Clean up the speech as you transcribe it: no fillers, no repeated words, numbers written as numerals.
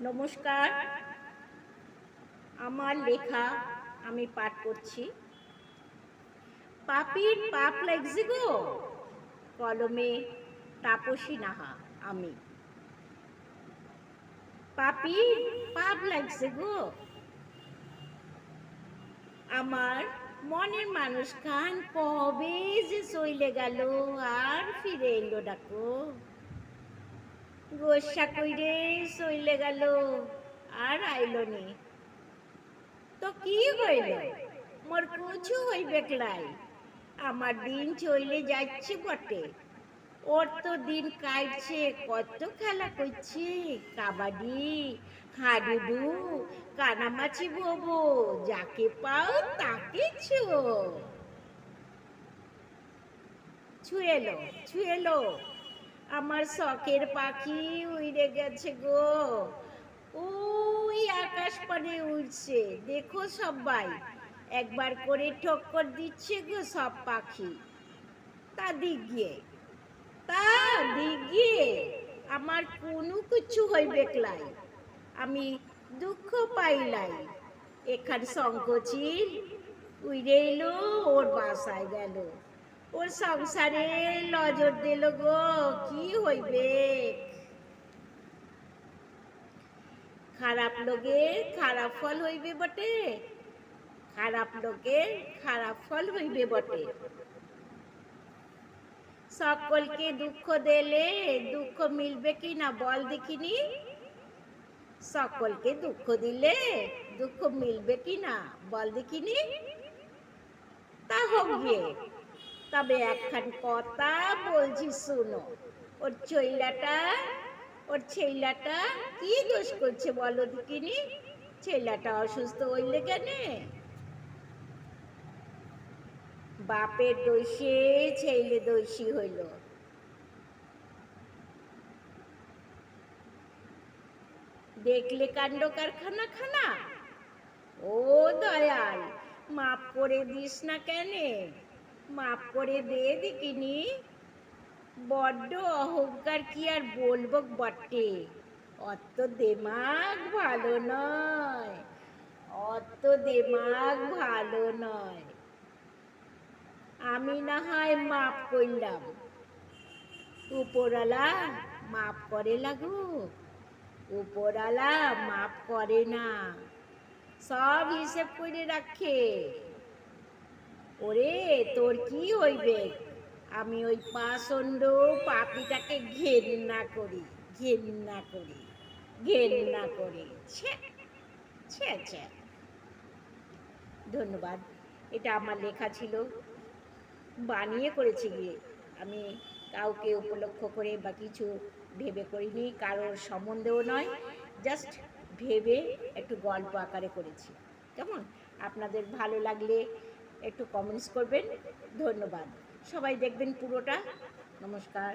নমস্কার। আমার লেখা আমি পাঠ করছি। পাপীর পাপ লাগছে গো, কলমে তাপসী নাহা আমি। পাপীর পাপ লাগছে গো, আমার মনের মানুষ খান কবে যে চইলে গেল আর ফিরে এলো ডাকো। গোসা কইরে চইলে গেল আর আইলো নি, তো কি হইল মোর কিছু হইবে ক্লাই। আমার দিন চইলে যাচ্ছে বটে, ওর তো দিন কাটছে কত খেলা করছে, কাবাডি, হাডুডু, কানামাছি ভোবো, যাকে পাও তাকে ছুঁয়েলো ছুঁয়েলো। আমার শখের পাখি উড়ে গেছে গো, ওই আকাশ পানে উড়ছে, দেখো সবাই একবার করে ঠক্কর দিচ্ছে গো সব পাখি। তা দিগিয়ে আমার কোনো কিছু হইবে ক্লাই, আমি দুঃখ পাইলাই। এখান শঙ্কচিল উইরে এলো, ওর বাসায় গেল, ওর সংসারে নজর দিল গো, কি হইবে। খারাপ লোকের খারাপ ফল হইবে বটে, খারাপ লোকের খারাপ ফল হইবে বটে। সকলকে দুঃখ দিলে দুঃখ মিলবে কি না বল দেখিনি, সকলকে দুঃখ দিলে দুঃখ মিলবে কি না বল দেখিনি। তা হোক গিয়ে, তবে একখান কথা বলছি শুনো। ওর ছেলেটা কি দোষ করছে বলো দেখিনি, ছেলেটা অসুস্থ হইলে কেনে, বাপের দোষে ছেলে দোষী হইল। দেখলে কাণ্ড কারখানা খানা, ও দয়াল মাপ করে দিস না কেনে, মাপ করে দে দেখিনি। বড্ড অহংকার কি আর বলবো বটে, অত দেমাগ ভালো নয়, অত দেমাগ ভালো নয়। আমি না হয় মাপ করলাম, উপরওয়ালা মাপ করে লাগু, উপরওয়ালা মাপ করে না, সব হিসেব করে রাখে। ওরে তোর কি হইবে, আমি ওই পাষণ্ড পাপিটাকে ঘেন্না করি, ঘেন্না করি, ঘেন্না করি। ছে ছে ছে। ধন্যবাদ। এটা আমার লেখা ছিল, বানিয়ে করেছি গিয়ে, আমি কাউকে উপলক্ষ করে বা কিছু ভেবে করিনি, কারোর সম্বন্ধেও নয়, জাস্ট ভেবে একটু গল্প আকারে করেছি। কেমন, আপনাদের ভালো লাগলে একটু কমেন্টস করবেন। ধন্যবাদ। সবাই দেখবেন পুরোটা। নমস্কার।